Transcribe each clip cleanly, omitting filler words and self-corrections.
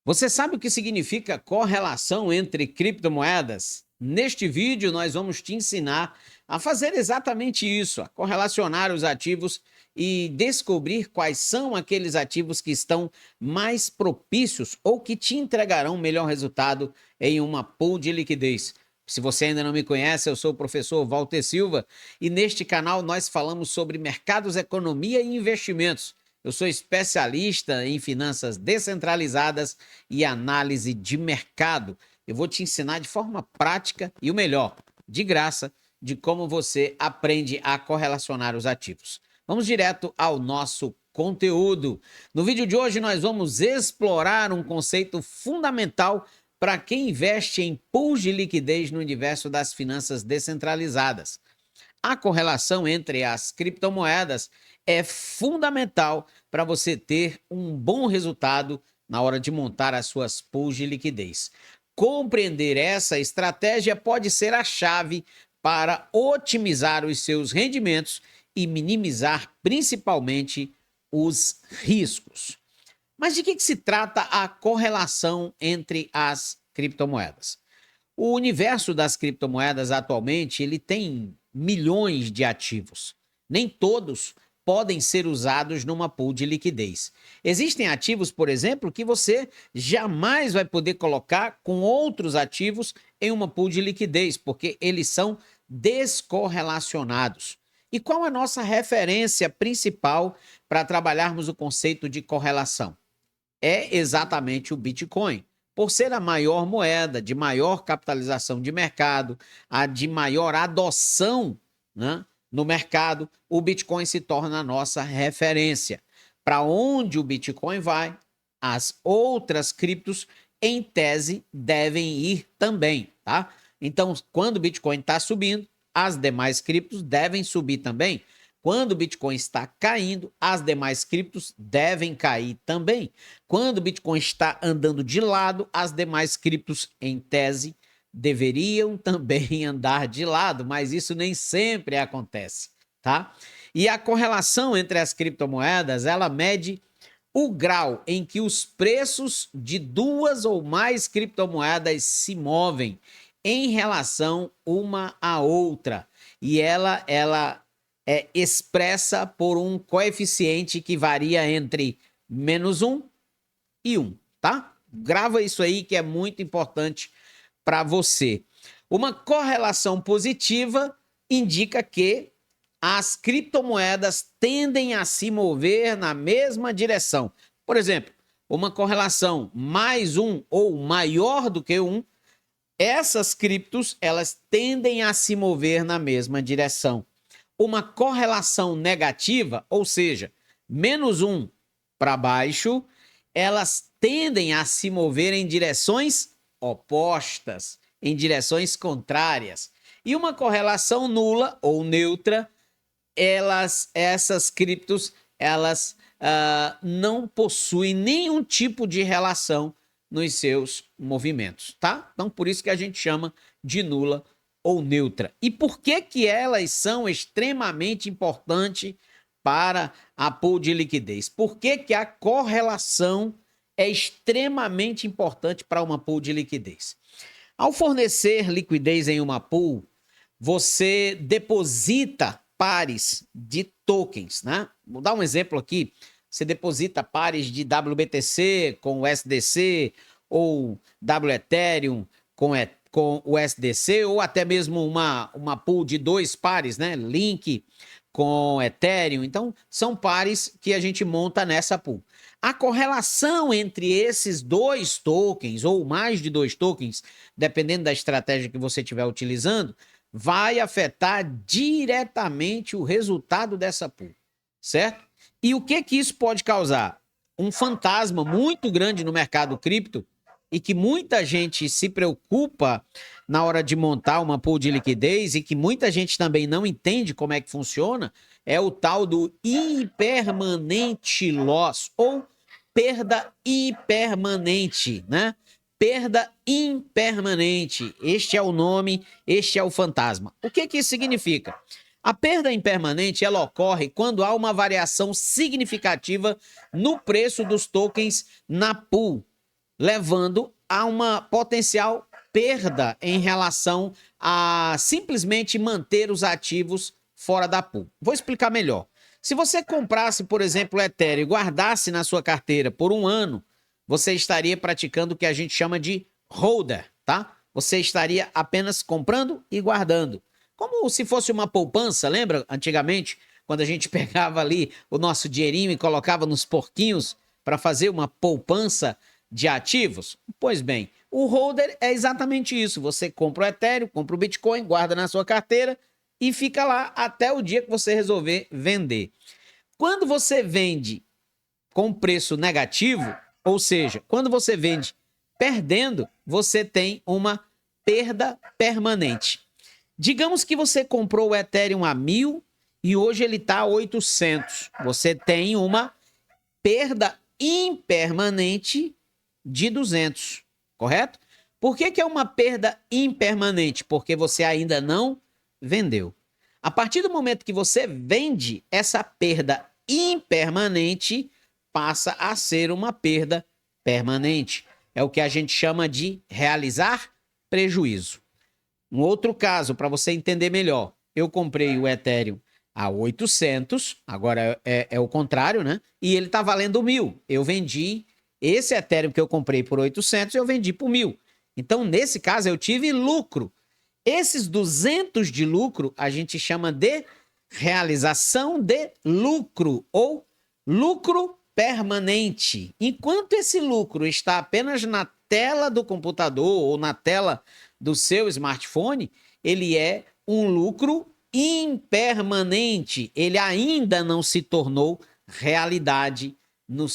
Você sabe o que significa correlação entre criptomoedas? Neste vídeo, nós vamos te ensinar a fazer exatamente isso, a correlacionar os ativos e descobrir quais são aqueles ativos que estão mais propícios ou que te entregarão melhor resultado em uma pool de liquidez. Se você ainda não me conhece, eu sou o professor Walter Silva e neste canal nós falamos sobre mercados, economia e investimentos. Eu sou especialista em finanças descentralizadas e análise de mercado. Eu vou te ensinar de forma prática e o melhor, de graça, de como você aprende a correlacionar os ativos. Vamos direto ao nosso conteúdo. No vídeo de hoje nós vamos explorar um conceito fundamental para quem investe em pools de liquidez no universo das finanças descentralizadas. A correlação entre as criptomoedas é fundamental para você ter um bom resultado na hora de montar as suas pools de liquidez. Compreender essa estratégia pode ser a chave para otimizar os seus rendimentos e minimizar principalmente os riscos. Mas de que se trata a correlação entre as criptomoedas? O universo das criptomoedas atualmente ele tem milhões de ativos. Nem todos podem ser usados numa pool de liquidez. Existem ativos, por exemplo, que você jamais vai poder colocar com outros ativos em uma pool de liquidez, porque eles são descorrelacionados. E qual a nossa referência principal para trabalharmos o conceito de correlação? É exatamente o Bitcoin. Por ser a maior moeda, de maior capitalização de mercado, a de maior adoção, né, no mercado, o Bitcoin se torna a nossa referência. Para onde o Bitcoin vai, as outras criptos, em tese, devem ir também, tá? Então, quando o Bitcoin está subindo, as demais criptos devem subir também. Quando o Bitcoin está caindo, as demais criptos devem cair também. Quando o Bitcoin está andando de lado, as demais criptos, em tese, deveriam também andar de lado, mas isso nem sempre acontece, tá? E a correlação entre as criptomoedas, ela mede o grau em que os preços de duas ou mais criptomoedas se movem em relação uma à outra. E ela é expressa por um coeficiente que varia entre -1 e 1, tá? Grava isso aí que é muito importante para você. Uma correlação positiva indica que as criptomoedas tendem a se mover na mesma direção. Por exemplo, uma correlação +1 ou maior do que 1, essas criptos elas tendem a se mover na mesma direção. Uma correlação negativa, ou seja, -1 para baixo, elas tendem a se mover em direções opostas, em direções contrárias. E uma correlação nula ou neutra, essas criptos, elas não possuem nenhum tipo de relação nos seus movimentos, tá? Então, por isso que a gente chama de nula ou neutra. E por que elas são extremamente importantes para a pool de liquidez? Por que a correlação é extremamente importante para uma pool de liquidez? Ao fornecer liquidez em uma pool, você deposita pares de tokens, né? Vou dar um exemplo aqui. Você deposita pares de WBTC com o SDC ou WEthereum com o SDC, ou até mesmo uma pool de 2 pares, né? Link com Ethereum. Então, são pares que a gente monta nessa pool. A correlação entre esses 2 tokens, ou mais de 2 tokens, dependendo da estratégia que você estiver utilizando, vai afetar diretamente o resultado dessa pool, certo? E o que isso pode causar? Um fantasma muito grande no mercado cripto e que muita gente se preocupa na hora de montar uma pool de liquidez e que muita gente também não entende como é que funciona, é o tal do impermanente loss ou perda impermanente, né? Perda impermanente. Este é o nome, este é o fantasma. O que isso significa? A perda impermanente ela ocorre quando há uma variação significativa no preço dos tokens na pool. levando a uma potencial perda em relação a simplesmente manter os ativos fora da pool. Vou explicar melhor. Se você comprasse, por exemplo, o Ethereum e guardasse na sua carteira por um ano, você estaria praticando o que a gente chama de holder, tá? Você estaria apenas comprando e guardando. Como se fosse uma poupança, lembra? Antigamente, quando a gente pegava ali o nosso dinheirinho e colocava nos porquinhos para fazer uma poupança de ativos? Pois bem, o holder é exatamente isso. Você compra o Ethereum, compra o Bitcoin, guarda na sua carteira e fica lá até o dia que você resolver vender. Quando você vende com preço negativo, ou seja, quando você vende perdendo, você tem uma perda permanente. Digamos que você comprou o Ethereum a 1.000 e hoje ele está a 800. Você tem uma perda impermanente de 200, correto? Por que é uma perda impermanente? Porque você ainda não vendeu. A partir do momento que você vende, essa perda impermanente passa a ser uma perda permanente. É o que a gente chama de realizar prejuízo. Um outro caso, para você entender melhor, eu comprei o Ethereum a 800, agora é o contrário, né? E ele está valendo 1.000. Eu vendi esse Ethereum que eu comprei por 800, eu vendi por 1.000. Então, nesse caso, eu tive lucro. Esses 200 de lucro a gente chama de realização de lucro ou lucro permanente. Enquanto esse lucro está apenas na tela do computador ou na tela do seu smartphone, ele é um lucro impermanente. Ele ainda não se tornou realidade no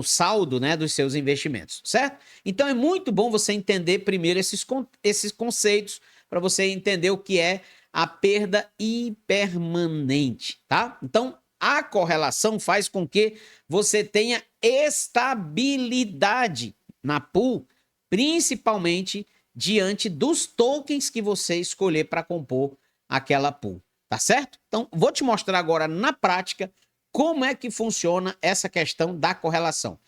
saldo, né, dos seus investimentos, certo? Então é muito bom você entender primeiro esses conceitos para você entender o que é a perda impermanente, tá? Então a correlação faz com que você tenha estabilidade na pool, principalmente diante dos tokens que você escolher para compor aquela pool, tá certo? Então, vou te mostrar agora na prática como é que funciona essa questão da correlação.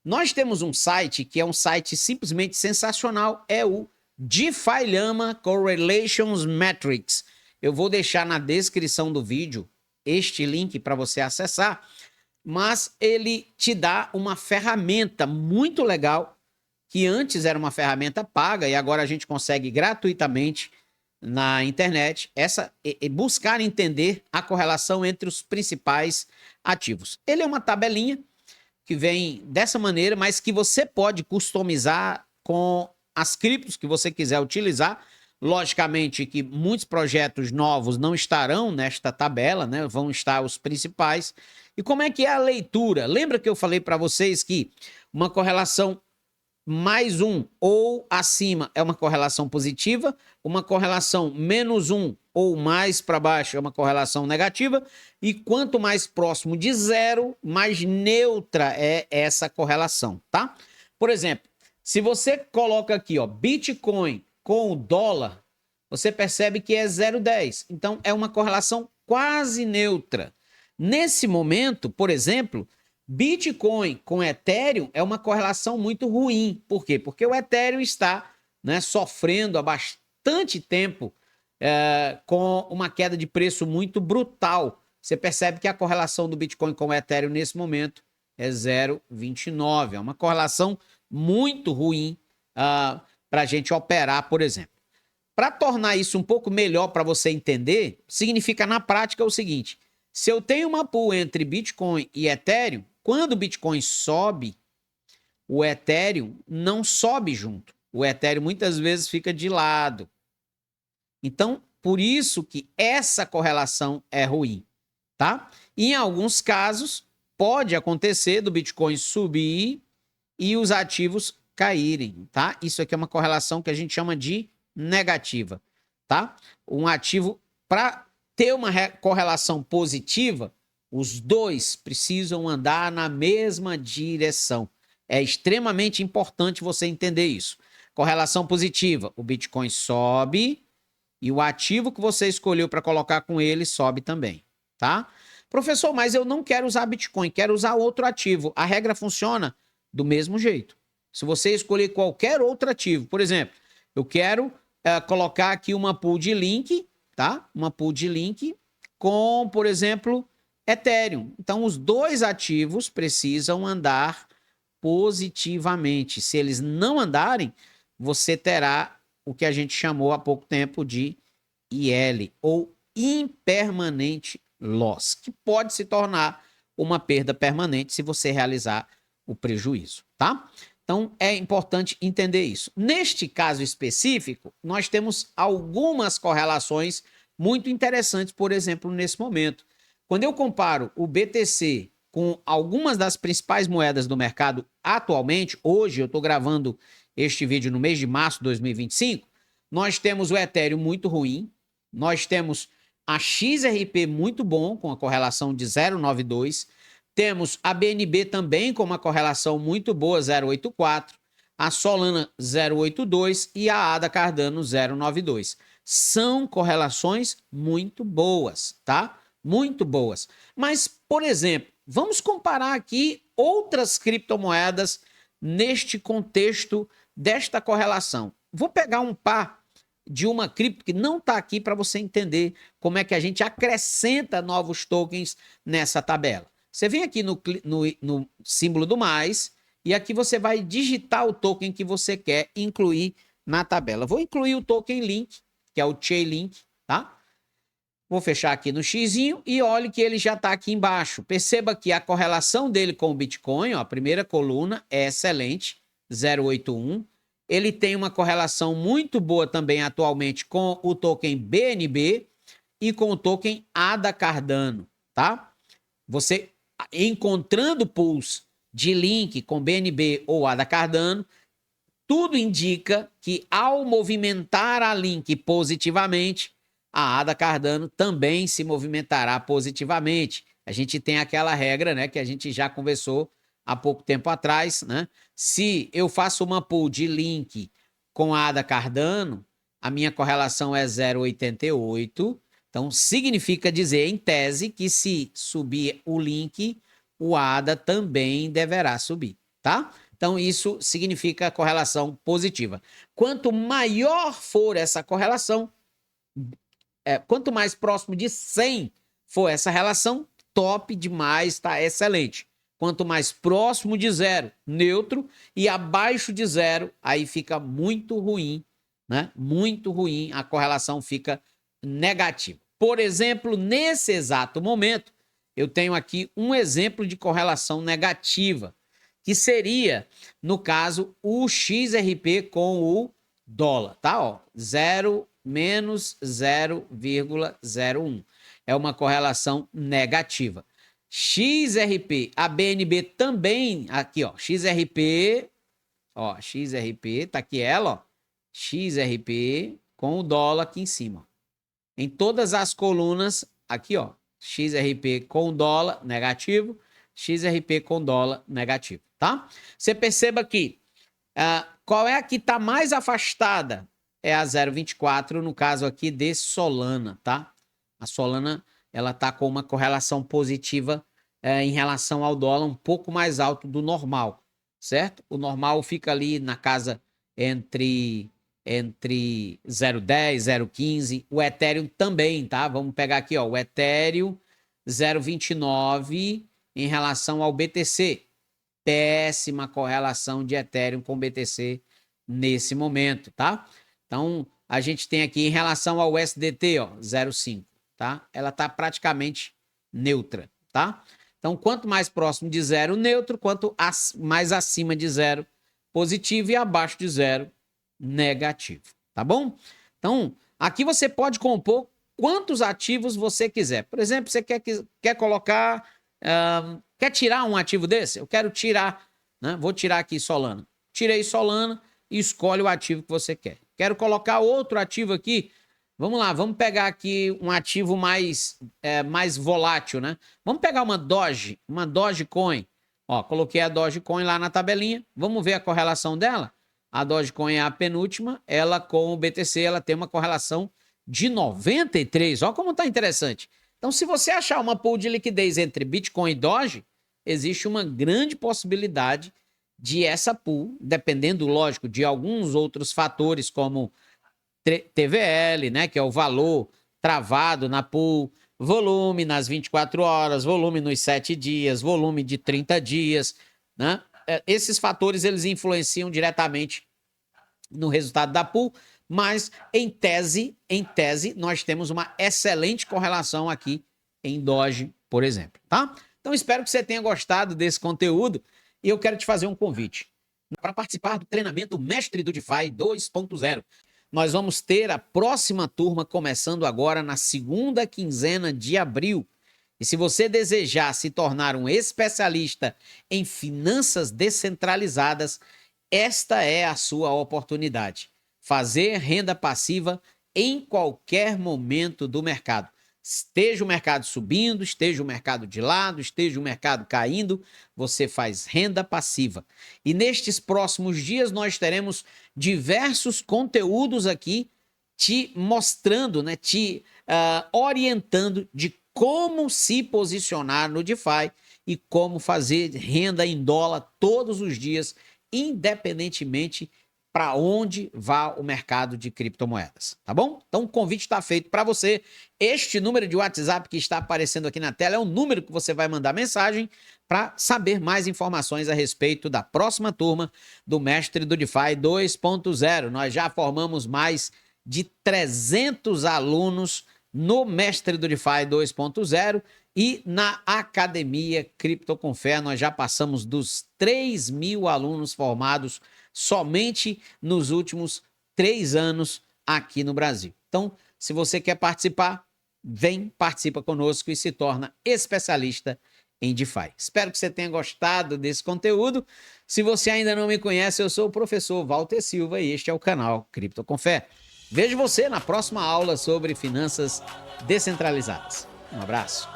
Nós temos um site que é um site simplesmente sensacional, é o DeFi Llama Correlations Metrics. Eu vou deixar na descrição do vídeo este link para você acessar, mas ele te dá uma ferramenta muito legal que antes era uma ferramenta paga e agora a gente consegue gratuitamente na internet buscar entender a correlação entre os principais ativos. Ele é uma tabelinha que vem dessa maneira, mas que você pode customizar com as criptos que você quiser utilizar. Logicamente que muitos projetos novos não estarão nesta tabela, né? Vão estar os principais. E como é que é a leitura? Lembra que eu falei para vocês que uma correlação mais um ou acima é uma correlação positiva, uma correlação menos um ou mais para baixo é uma correlação negativa, e quanto mais próximo de zero, mais neutra é essa correlação, tá? Por exemplo, se você coloca aqui, ó, Bitcoin com o dólar, você percebe que é 0,10. Então, é uma correlação quase neutra. Nesse momento, por exemplo, Bitcoin com Ethereum é uma correlação muito ruim. Por quê? Porque o Ethereum está, né, sofrendo há bastante tempo com uma queda de preço muito brutal. Você percebe que a correlação do Bitcoin com o Ethereum nesse momento é 0,29. É uma correlação muito ruim para a gente operar, por exemplo. Para tornar isso um pouco melhor para você entender, significa na prática o seguinte: se eu tenho uma pool entre Bitcoin e Ethereum, quando o Bitcoin sobe, o Ethereum não sobe junto. O Ethereum muitas vezes fica de lado. Então, por isso que essa correlação é ruim, tá? E em alguns casos, pode acontecer do Bitcoin subir e os ativos caírem, tá? Isso aqui é uma correlação que a gente chama de negativa, tá? Um ativo, para ter uma correlação positiva, os dois precisam andar na mesma direção. É extremamente importante você entender isso. Correlação positiva, o Bitcoin sobe e o ativo que você escolheu para colocar com ele sobe também, tá? Professor, mas eu não quero usar Bitcoin, quero usar outro ativo. A regra funciona do mesmo jeito. Se você escolher qualquer outro ativo, por exemplo, eu quero colocar aqui uma pool de link, tá? Uma pool de link com, por exemplo, Ethereum. Então, os dois ativos precisam andar positivamente. Se eles não andarem, você terá o que a gente chamou há pouco tempo de IL, ou impermanente loss, que pode se tornar uma perda permanente se você realizar o prejuízo, tá? Então, é importante entender isso. Neste caso específico, nós temos algumas correlações muito interessantes, por exemplo, nesse momento. Quando eu comparo o BTC com algumas das principais moedas do mercado atualmente, hoje eu estou gravando este vídeo no mês de março de 2025, nós temos o Ethereum muito ruim, nós temos a XRP muito bom, com a correlação de 0,92, temos a BNB também com uma correlação muito boa, 0,84, a Solana 0,82 e a ADA Cardano 0,92. São correlações muito boas, tá? Muito boas. Mas, por exemplo, vamos comparar aqui outras criptomoedas neste contexto desta correlação. Vou pegar um par de uma cripto que não está aqui para você entender como é que a gente acrescenta novos tokens nessa tabela. Você vem aqui no símbolo do mais e aqui você vai digitar o token que você quer incluir na tabela. Vou incluir o token Link, que é o Chainlink, tá? Vou fechar aqui no xizinho e olhe que ele já está aqui embaixo. Perceba que a correlação dele com o Bitcoin, ó, a primeira coluna, é excelente, 0,81. Ele tem uma correlação muito boa também atualmente com o token BNB e com o token ADA Cardano, tá? Você encontrando pools de link com BNB ou ADA Cardano, tudo indica que ao movimentar a link positivamente, a ADA Cardano também se movimentará positivamente. A gente tem aquela regra, né, que a gente já conversou há pouco tempo atrás, né? Se eu faço uma pool de link com a ADA Cardano, a minha correlação é 0,88. Então, significa dizer, em tese, que se subir o link, o ADA também deverá subir, tá? Então, isso significa correlação positiva. Quanto maior for essa correlação, quanto mais próximo de 100 for essa relação, top demais, tá? Excelente. Quanto mais próximo de zero, neutro, e abaixo de zero, aí fica muito ruim, né? Muito ruim, a correlação fica negativa. Por exemplo, nesse exato momento, eu tenho aqui um exemplo de correlação negativa, que seria, no caso, o XRP com o dólar, tá? Ó, menos 0,01. É uma correlação negativa. XRP, a BNB também, aqui, ó, XRP, tá aqui ela, ó, XRP com o dólar aqui em cima. Em todas as colunas, aqui, ó, XRP com dólar negativo, XRP com dólar negativo, tá? Você perceba que qual é a que está mais afastada? É a 0,24, no caso aqui de Solana, tá? A Solana, ela tá com uma correlação positiva em relação ao dólar um pouco mais alto do normal, certo? O normal fica ali na casa entre 0,10, 0,15. O Ethereum também, tá? Vamos pegar aqui, ó, o Ethereum 0,29 em relação ao BTC. Péssima correlação de Ethereum com BTC nesse momento, tá? Então, a gente tem aqui em relação ao USDT, ó, 0,5, tá? Ela tá praticamente neutra, tá? Então, quanto mais próximo de zero, neutro, quanto mais acima de zero, positivo, e abaixo de zero, negativo, tá bom? Então, aqui você pode compor quantos ativos você quiser. Por exemplo, você quer colocar... quer tirar um ativo desse? Eu quero tirar, né? Vou tirar aqui Solana. Tirei Solana e escolhe o ativo que você quer. Quero colocar outro ativo aqui. Vamos lá, vamos pegar aqui um ativo mais volátil, né? Vamos pegar uma Dogecoin. Ó, coloquei a Dogecoin lá na tabelinha. Vamos ver a correlação dela? A Dogecoin é a penúltima. Ela com o BTC, ela tem uma correlação de 93. Olha como tá interessante. Então, se você achar uma pool de liquidez entre Bitcoin e Doge, existe uma grande possibilidade de essa pool, dependendo, lógico, de alguns outros fatores, como TVL, né, que é o valor travado na pool, volume nas 24 horas, volume nos 7 dias, volume de 30 dias, né? Esses fatores eles influenciam diretamente no resultado da pool, mas em tese, nós temos uma excelente correlação aqui em Doge, por exemplo, tá? Então espero que você tenha gostado desse conteúdo e eu quero te fazer um convite para participar do treinamento Mestre do DeFi 2.0. Nós vamos ter a próxima turma começando agora na segunda quinzena de abril. E se você desejar se tornar um especialista em finanças descentralizadas, esta é a sua oportunidade. Fazer renda passiva em qualquer momento do mercado. Esteja o mercado subindo, esteja o mercado de lado, esteja o mercado caindo, você faz renda passiva. E nestes próximos dias nós teremos diversos conteúdos aqui te mostrando, né, te orientando de como se posicionar no DeFi e como fazer renda em dólar todos os dias, independentemente para onde vá o mercado de criptomoedas, tá bom? Então o convite está feito para você. Este número de WhatsApp que está aparecendo aqui na tela é o número que você vai mandar mensagem para saber mais informações a respeito da próxima turma do Mestre do DeFi 2.0. Nós já formamos mais de 300 alunos no Mestre do DeFi 2.0 e na Academia Cripto com Fé nós já passamos dos 3.000 alunos formados somente nos últimos 3 anos aqui no Brasil. Então, se você quer participar, vem, participa conosco e se torna especialista em DeFi. Espero que você tenha gostado desse conteúdo. Se você ainda não me conhece, eu sou o professor Walter Silva e este é o canal Cripto com Fé. Vejo você na próxima aula sobre finanças descentralizadas. Um abraço.